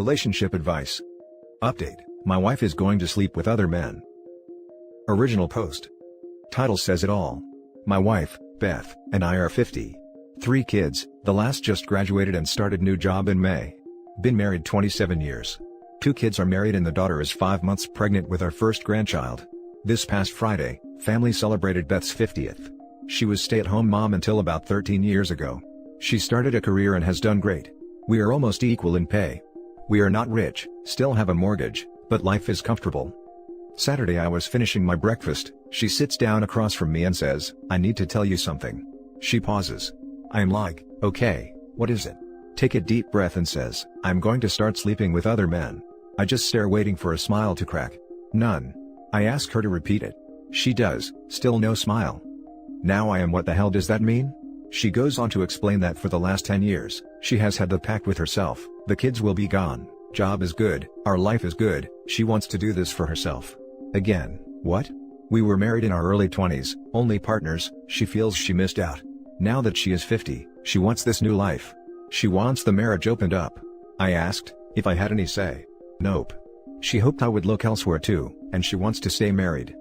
Relationship advice. Update: my wife is going to sleep with other men. Original post. Title says it all. My wife, Beth, and I are 50. 3 kids, the last just graduated and started new job in May. Been married 27 years. 2 kids are married and the daughter is 5 months pregnant with our first grandchild. This past Friday, family celebrated Beth's 50th. She was stay-at-home mom until about 13 years ago. She started a career and has done great. We are almost equal in pay. We are not rich, still have a mortgage, but life is comfortable. Saturday I was finishing my breakfast, she sits down across from me and says, "I need to tell you something." She pauses. I am like, "Okay, what is it?" Take a deep breath and says, "I'm going to start sleeping with other men." I just stare waiting for a smile to crack. None. I ask her to repeat it. She does, still no smile. Now I am what the hell does that mean? She goes on to explain that for the last 10 years, she has had the pact with herself, the kids will be gone, job is good, our life is good, she wants to do this for herself. Again, what? We were married in our early 20s, only partners, she feels she missed out. Now that she is 50, she wants this new life. She wants the marriage opened up. I asked if I had any say. Nope. She hoped I would look elsewhere too, and she wants to stay married.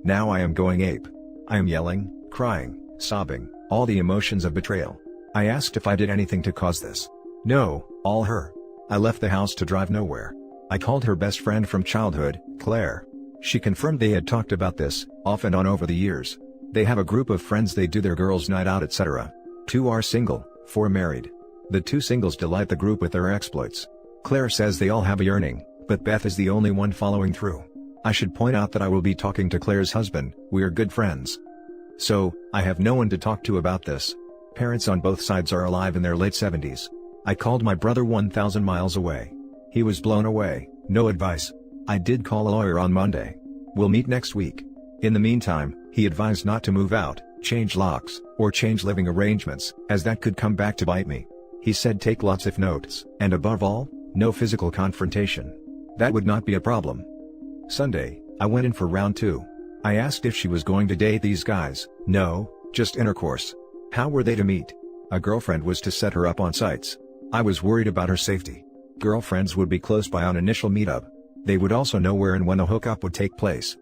Now I am going ape. I am yelling, crying, sobbing, all the emotions of betrayal. I asked if I did anything to cause this. No, all her. I left the house to drive nowhere. I called her best friend from childhood, Claire. She confirmed they had talked about this, off and on over the years. They have a group of friends they do their girls' night out etc. 2 are single, 4 married. The 2 singles delight the group with their exploits. Claire says they all have a yearning, but Beth is the only one following through. I should point out that I will be talking to Claire's husband, we are good friends. So, I have no one to talk to about this. Parents on both sides are alive in their late 70s. I called my brother 1,000 miles away. He was blown away, no advice. I did call a lawyer on Monday. We'll meet next week. In the meantime, he advised not to move out, change locks, or change living arrangements, as that could come back to bite me. He said take lots of notes, and above all, no physical confrontation. That would not be a problem. Sunday, I went in for round 2. I asked if she was going to date these guys. No, just intercourse. How were they to meet? A girlfriend was to set her up on sites. I was worried about her safety. Girlfriends would be close by on initial meetup. They would also know where and when a hookup would take place.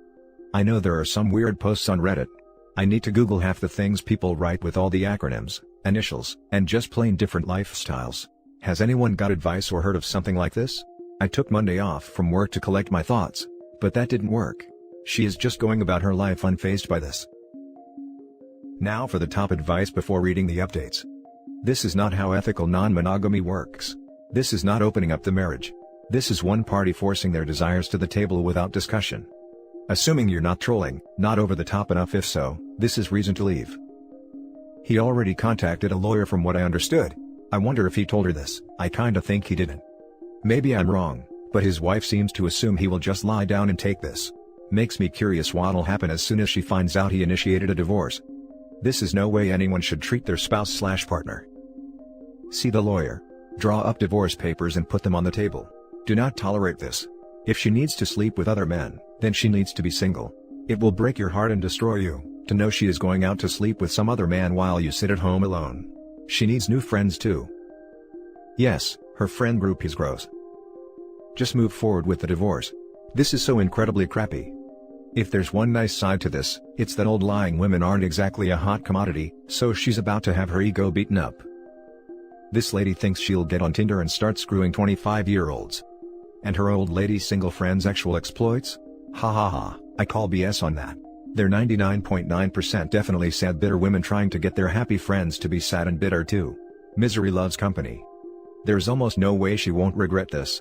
I know there are some weird posts on Reddit. I need to Google half the things people write with all the acronyms, initials, and just plain different lifestyles. Has anyone got advice or heard of something like this? I took Monday off from work to collect my thoughts. But that didn't work. She is just going about her life unfazed by this. Now for the top advice before reading the updates. This is not how ethical non-monogamy works. This is not opening up the marriage. This is one party forcing their desires to the table without discussion. Assuming you're not trolling, not over the top enough. If so, this is reason to leave. He already contacted a lawyer from what I understood. I wonder if he told her this. I kinda think he didn't. Maybe I'm wrong, but his wife seems to assume he will just lie down and take this. Makes me curious what'll happen as soon as she finds out he initiated a divorce. This is no way anyone should treat their spouse/partner. See the lawyer. Draw up divorce papers and put them on the table. Do not tolerate this. If she needs to sleep with other men, then she needs to be single. It will break your heart and destroy you, to know she is going out to sleep with some other man while you sit at home alone. She needs new friends too. Yes, her friend group is gross. Just move forward with the divorce. This is so incredibly crappy. If there's one nice side to this, it's that old lying women aren't exactly a hot commodity, so she's about to have her ego beaten up. This lady thinks she'll get on Tinder and start screwing 25-year-olds. And her old lady single friends' sexual exploits? Ha ha ha, I call BS on that. They're 99.9% definitely sad bitter women trying to get their happy friends to be sad and bitter too. Misery loves company. There's almost no way she won't regret this.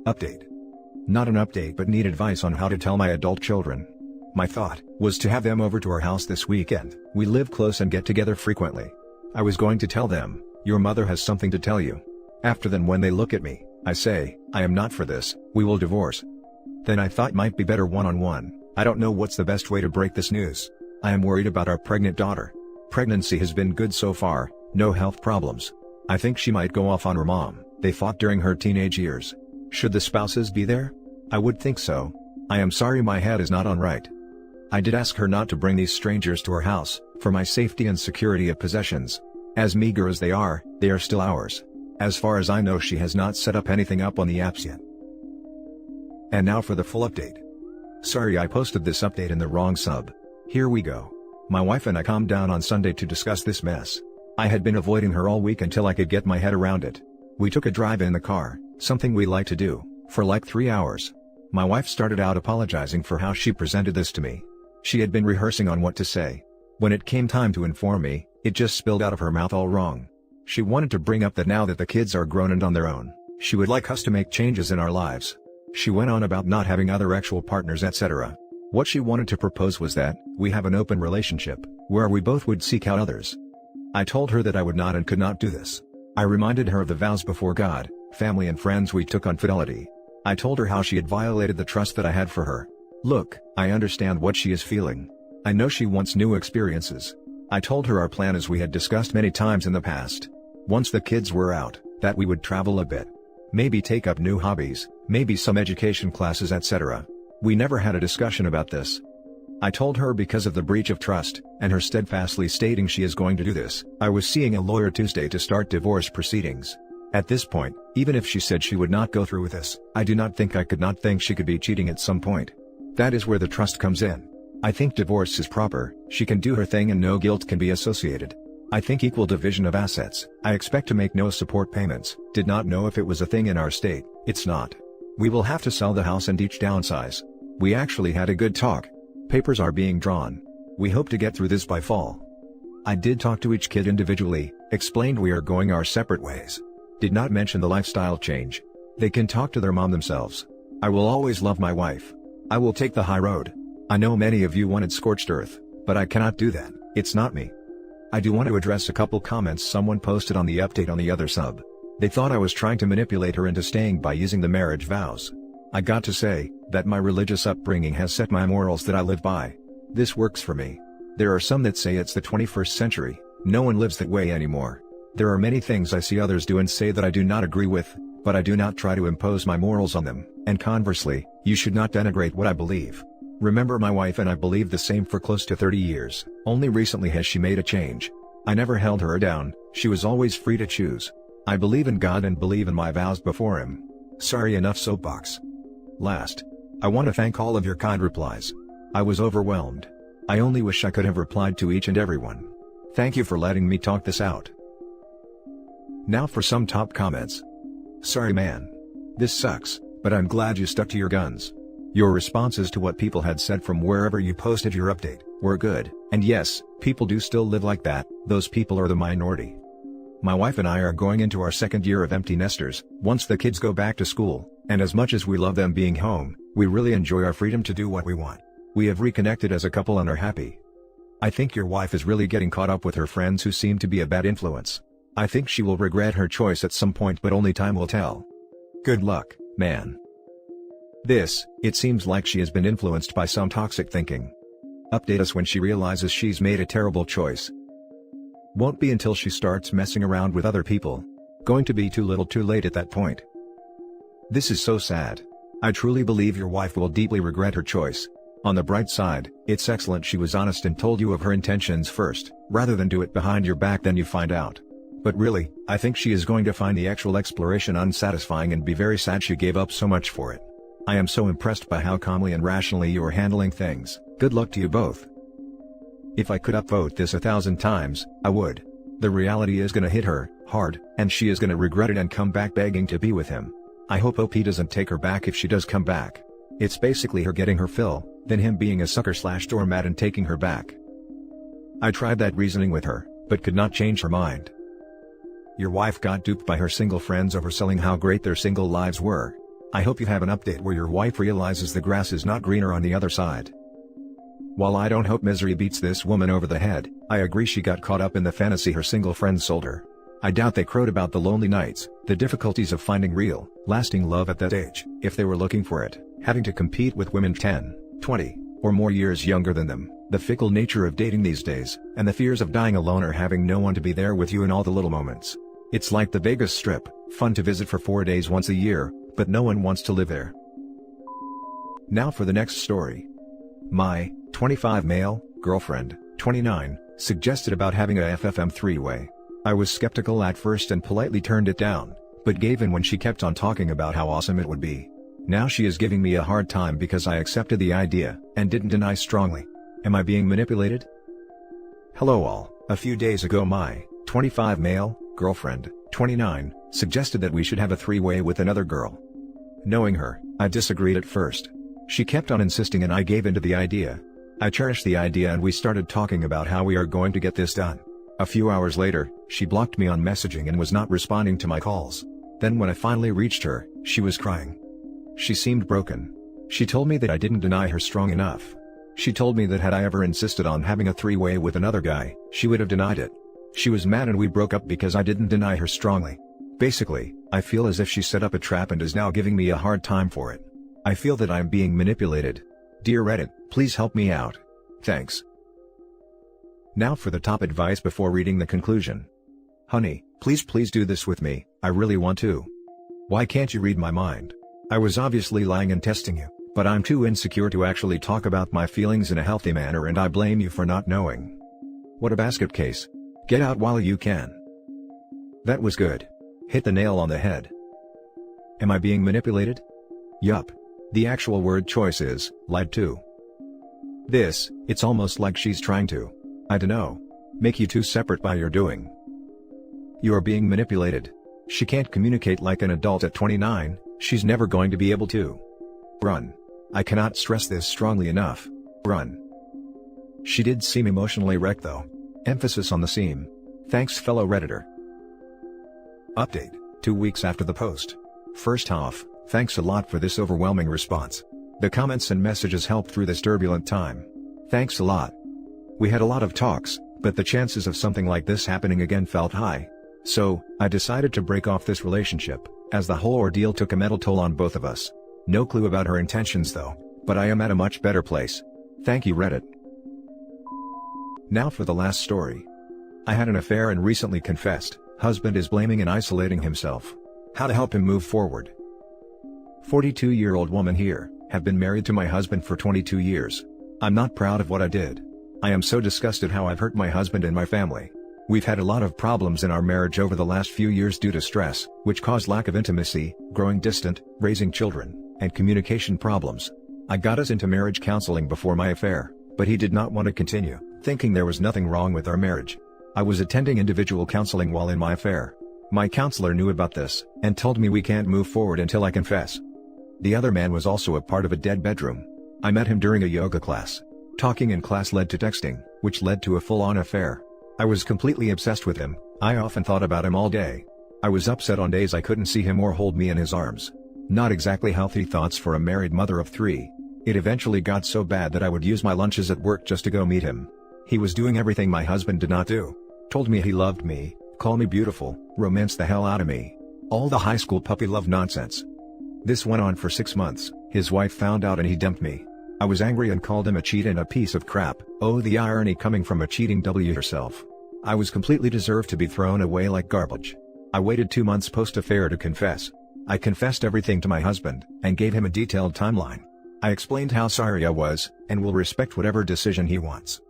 Update. Not an update but need advice on how to tell my adult children. My thought was to have them over to our house this weekend. We live close and get together frequently. I was going to tell them, your mother has something to tell you. After then when they look at me, I say, I am not for this, we will divorce. Then I thought might be better one-on-one. I don't know what's the best way to break this news. I am worried about our pregnant daughter. Pregnancy has been good so far, no health problems. I think she might go off on her mom. They fought during her teenage years. Should the spouses be there? I would think so. I am sorry my head is not on right. I did ask her not to bring these strangers to our house, for my safety and security of possessions. As meager as they are still ours. As far as I know, she has not set up anything up on the apps yet. And now for the full update. Sorry I posted this update in the wrong sub. Here we go. My wife and I calmed down on Sunday to discuss this mess. I had been avoiding her all week until I could get my head around it. We took a drive in the car, something we like to do, for like 3 hours. My wife started out apologizing for how she presented this to me. She had been rehearsing on what to say. When it came time to inform me, it just spilled out of her mouth all wrong. She wanted to bring up that now that the kids are grown and on their own, she would like us to make changes in our lives. She went on about not having other actual partners, etc. What she wanted to propose was that we have an open relationship, where we both would seek out others. I told her that I would not and could not do this. I reminded her of the vows before God, family and friends we took on fidelity. I told her how she had violated the trust that I had for her. Look, I understand what she is feeling. I know she wants new experiences. I told her our plan, as we had discussed many times in the past. Once the kids were out, that we would travel a bit. Maybe take up new hobbies, maybe some education classes, etc. We never had a discussion about this. I told her because of the breach of trust, and her steadfastly stating she is going to do this, I was seeing a lawyer Tuesday to start divorce proceedings. At this point, even if she said she would not go through with this, I do not think I could not think she could be cheating at some point. That is where the trust comes in. I think divorce is proper, she can do her thing and no guilt can be associated. I think equal division of assets. I expect to make no support payments. Did not know if it was a thing in our state. It's not. We will have to sell the house and each downsize. We actually had a good talk. Papers are being drawn. We hope to get through this by fall. I did talk to each kid individually, explained we are going our separate ways. Did not mention the lifestyle change. They can talk to their mom themselves. I will always love my wife. I will take the high road. I know many of you wanted scorched earth, but I cannot do that. It's not me. I do want to address a couple comments someone posted on the update on the other sub. They thought I was trying to manipulate her into staying by using the marriage vows. I got to say, that my religious upbringing has set my morals that I live by. This works for me. There are some that say it's the 21st century, no one lives that way anymore. There are many things I see others do and say that I do not agree with, but I do not try to impose my morals on them, and conversely, you should not denigrate what I believe. Remember, my wife and I believed the same for close to 30 years, only recently has she made a change. I never held her down, she was always free to choose. I believe in God and believe in my vows before Him. Sorry, enough soapbox. Last. I want to thank all of your kind replies. I was overwhelmed. I only wish I could have replied to each and every one. Thank you for letting me talk this out. Now for some top comments. Sorry man. This sucks, but I'm glad you stuck to your guns. Your responses to what people had said from wherever you posted your update were good, and yes, people do still live like that. Those people are the minority. My wife and I are going into our second year of empty nesters, once the kids go back to school, and as much as we love them being home, we really enjoy our freedom to do what we want. We have reconnected as a couple and are happy. I think your wife is really getting caught up with her friends who seem to be a bad influence. I think she will regret her choice at some point, but only time will tell. Good luck, man. It seems like she has been influenced by some toxic thinking. Update us when she realizes she's made a terrible choice. Won't be until she starts messing around with other people. Going to be too little too late at that point. This is so sad. I truly believe your wife will deeply regret her choice. On the bright side, it's excellent she was honest and told you of her intentions first, rather than do it behind your back then you find out. But really, I think she is going to find the actual exploration unsatisfying and be very sad she gave up so much for it. I am so impressed by how calmly and rationally you are handling things. Good luck to you both. If I could upvote this 1,000 times, I would. The reality is gonna hit her hard, and she is gonna regret it and come back begging to be with him. I hope OP doesn't take her back if she does come back. It's basically her getting her fill, then him being a sucker/doormat and taking her back. I tried that reasoning with her, but could not change her mind. Your wife got duped by her single friends overselling how great their single lives were. I hope you have an update where your wife realizes the grass is not greener on the other side. While I don't hope misery beats this woman over the head, I agree she got caught up in the fantasy her single friends sold her. I doubt they crowed about the lonely nights, the difficulties of finding real, lasting love at that age, if they were looking for it, having to compete with women 10, 20, or more years younger than them, the fickle nature of dating these days, and the fears of dying alone or having no one to be there with you in all the little moments. It's like the Vegas Strip, fun to visit for 4 days once a year, but no one wants to live there. Now for the next story. My 25 male girlfriend, 29, suggested about having a FFM three-way. I was skeptical at first and politely turned it down, but gave in when she kept on talking about how awesome it would be. Now she is giving me a hard time because I accepted the idea and didn't deny strongly. Am I being manipulated? Hello all. A few days ago my 25 male girlfriend, 29, suggested that we should have a three-way with another girl. Knowing her, I disagreed at first. She kept on insisting and I gave in to the idea. I cherished the idea and we started talking about how we are going to get this done. A few hours later, she blocked me on messaging and was not responding to my calls. Then when I finally reached her, she was crying. She seemed broken. She told me that I didn't deny her strong enough. She told me that had I ever insisted on having a three-way with another guy, she would have denied it. She was mad and we broke up because I didn't deny her strongly. Basically, I feel as if she set up a trap and is now giving me a hard time for it. I feel that I'm being manipulated. Dear Reddit, please help me out. Thanks. Now for the top advice before reading the conclusion. Honey, please do this with me, I really want to. Why can't you read my mind? I was obviously lying and testing you, but I'm too insecure to actually talk about my feelings in a healthy manner and I blame you for not knowing. What a basket case. Get out while you can. That was good. Hit the nail on the head. Am I being manipulated? Yup. The actual word choice is, lied to. It's almost like she's trying to, I dunno, make you two separate by your doing. You are being manipulated. She can't communicate like an adult at 29, she's never going to be able to. Run. I cannot stress this strongly enough. Run. She did seem emotionally wrecked though. Emphasis on the seem. Thanks fellow Redditor. Update, 2 weeks after the post. First off, thanks a lot for this overwhelming response. The comments and messages helped through this turbulent time. Thanks a lot. We had a lot of talks, but the chances of something like this happening again felt high. So, I decided to break off this relationship, as the whole ordeal took a mental toll on both of us. No clue about her intentions though, but I am at a much better place. Thank you Reddit. Now for the last story. I had an affair and recently confessed. Husband is blaming and isolating himself. How to help him move forward. 42-year-old woman here, have been married to my husband for 22 years. I'm not proud of what I did. I am so disgusted how I've hurt my husband and my family. We've had a lot of problems in our marriage over the last few years due to stress, which caused lack of intimacy, growing distant, raising children, and communication problems. I got us into marriage counseling before my affair, but he did not want to continue, thinking there was nothing wrong with our marriage. I was attending individual counseling while in my affair. My counselor knew about this, and told me we can't move forward until I confess. The other man was also a part of a dead bedroom. I met him during a yoga class. Talking in class led to texting, which led to a full-on affair. I was completely obsessed with him. I often thought about him all day. I was upset on days I couldn't see him or hold me in his arms. Not exactly healthy thoughts for a married mother of 3. It eventually got so bad that I would use my lunches at work just to go meet him. He was doing everything my husband did not do. Told me he loved me, called me beautiful, romanced the hell out of me. All the high school puppy love nonsense. This went on for 6 months. His wife found out and he dumped me. I was angry and called him a cheat and a piece of crap. Oh, the irony coming from a cheating W herself. I was completely deserved to be thrown away like garbage. I waited 2 months post-affair to confess. I confessed everything to my husband, and gave him a detailed timeline. I explained how sorry I was, and will respect whatever decision he wants.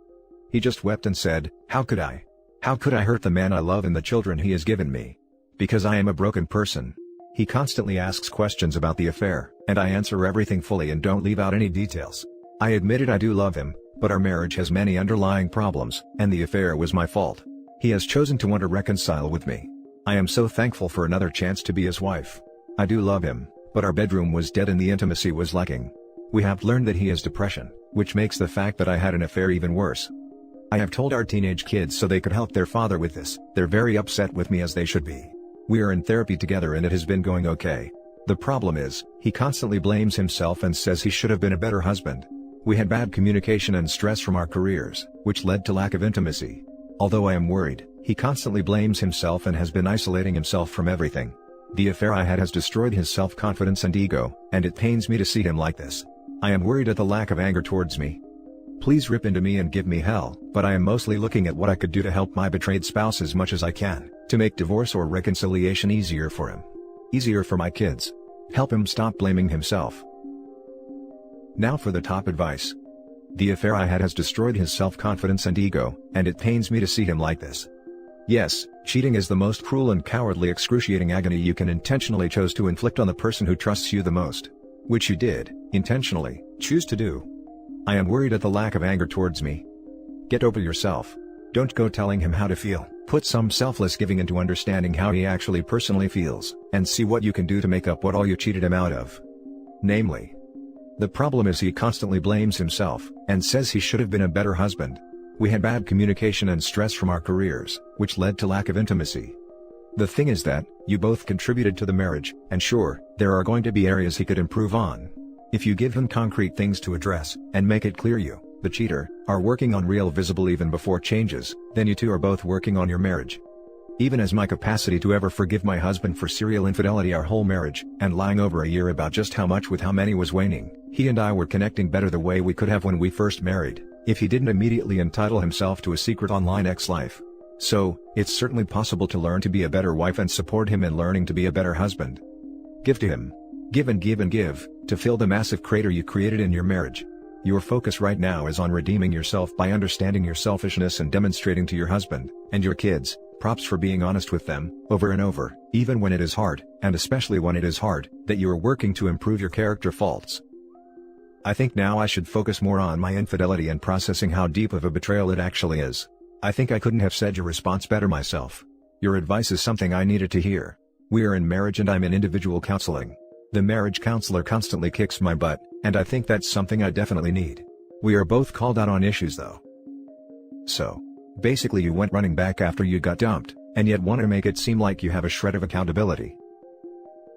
He just wept and said, "How could I? How could I hurt the man I love and the children he has given me? Because I am a broken person." He constantly asks questions about the affair, and I answer everything fully and don't leave out any details. I admitted I do love him, but our marriage has many underlying problems, and the affair was my fault. He has chosen to want to reconcile with me. I am so thankful for another chance to be his wife. I do love him, but our bedroom was dead and the intimacy was lacking. We have learned that he has depression, which makes the fact that I had an affair even worse. I have told our teenage kids so they could help their father with this. They're very upset with me as they should be. We are in therapy together and it has been going okay. The problem is, he constantly blames himself and says he should have been a better husband. We had bad communication and stress from our careers, which led to lack of intimacy. Although I am worried, he constantly blames himself and has been isolating himself from everything. The affair I had has destroyed his self-confidence and ego, and it pains me to see him like this. I am worried at the lack of anger towards me. Please rip into me and give me hell, but I am mostly looking at what I could do to help my betrayed spouse as much as I can, to make divorce or reconciliation easier for him. Easier for my kids. Help him stop blaming himself. Now for the top advice. The affair I had has destroyed his self-confidence and ego, and it pains me to see him like this. Yes, cheating is the most cruel and cowardly excruciating agony you can intentionally choose to inflict on the person who trusts you the most. Which you did, intentionally, choose to do. I am worried at the lack of anger towards me. Get over yourself. Don't go telling him how to feel. Put some selfless giving into understanding how he actually personally feels, and see what you can do to make up what all you cheated him out of. Namely, the problem is he constantly blames himself, and says he should have been a better husband. We had bad communication and stress from our careers, which led to lack of intimacy. The thing is that, you both contributed to the marriage, and sure, there are going to be areas he could improve on. If you give him concrete things to address, and make it clear you, the cheater, are working on real visible even before changes, then you two are both working on your marriage. Even as my capacity to ever forgive my husband for serial infidelity our whole marriage, and lying over a year about just how much with how many was waning, he and I were connecting better the way we could have when we first married, if he didn't immediately entitle himself to a secret online ex-life. So, it's certainly possible to learn to be a better wife and support him in learning to be a better husband. Give to him. Give and give and give, to fill the massive crater you created in your marriage. Your focus right now is on redeeming yourself by understanding your selfishness and demonstrating to your husband, and your kids, props for being honest with them, over and over, even when it is hard, and especially when it is hard, that you are working to improve your character faults. I think now I should focus more on my infidelity and processing how deep of a betrayal it actually is. I think I couldn't have said your response better myself. Your advice is something I needed to hear. We are in marriage and I'm in individual counseling. The marriage counselor constantly kicks my butt, and I think that's something I definitely need. We are both called out on issues though. So, basically you went running back after you got dumped, and yet want to make it seem like you have a shred of accountability.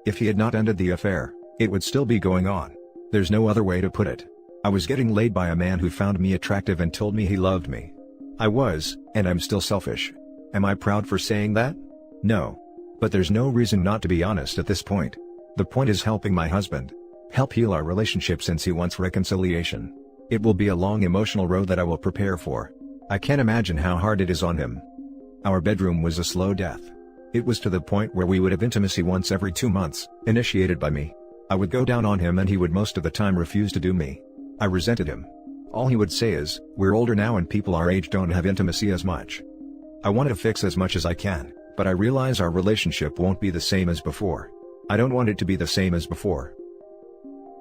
If he had not ended the affair, it would still be going on. There's no other way to put it. I was getting laid by a man who found me attractive and told me he loved me. I was, and I'm still selfish. Am I proud for saying that? No. But there's no reason not to be honest at this point. The point is helping my husband. Help heal our relationship since he wants reconciliation. It will be a long emotional road that I will prepare for. I can't imagine how hard it is on him. Our bedroom was a slow death. It was to the point where we would have intimacy once every 2 months, initiated by me. I would go down on him and he would most of the time refuse to do me. I resented him. All he would say is, "We're older now and people our age don't have intimacy as much." I wanted to fix as much as I can, but I realize our relationship won't be the same as before. I don't want it to be the same as before.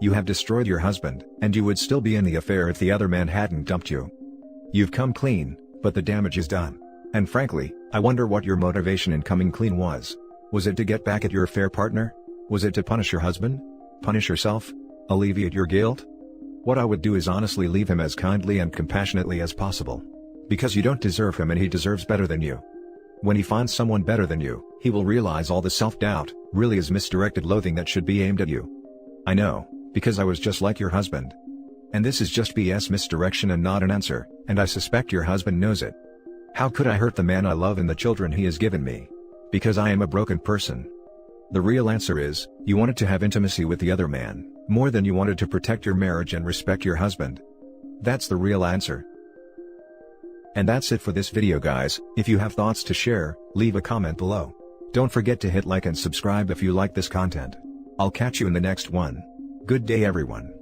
You have destroyed your husband, and you would still be in the affair if the other man hadn't dumped you. You've come clean, but the damage is done. And frankly, I wonder what your motivation in coming clean was. Was it to get back at your affair partner? Was it to punish your husband? Punish yourself? Alleviate your guilt? What I would do is honestly leave him as kindly and compassionately as possible. Because you don't deserve him and he deserves better than you. When he finds someone better than you, he will realize all the self-doubt, really is misdirected loathing that should be aimed at you. I know, because I was just like your husband. And this is just BS misdirection and not an answer, and I suspect your husband knows it. How could I hurt the man I love and the children he has given me? Because I am a broken person. The real answer is, you wanted to have intimacy with the other man, more than you wanted to protect your marriage and respect your husband. That's the real answer. And that's it for this video guys. If you have thoughts to share, leave a comment below. Don't forget to hit like and subscribe if you like this content. I'll catch you in the next one. Good day everyone.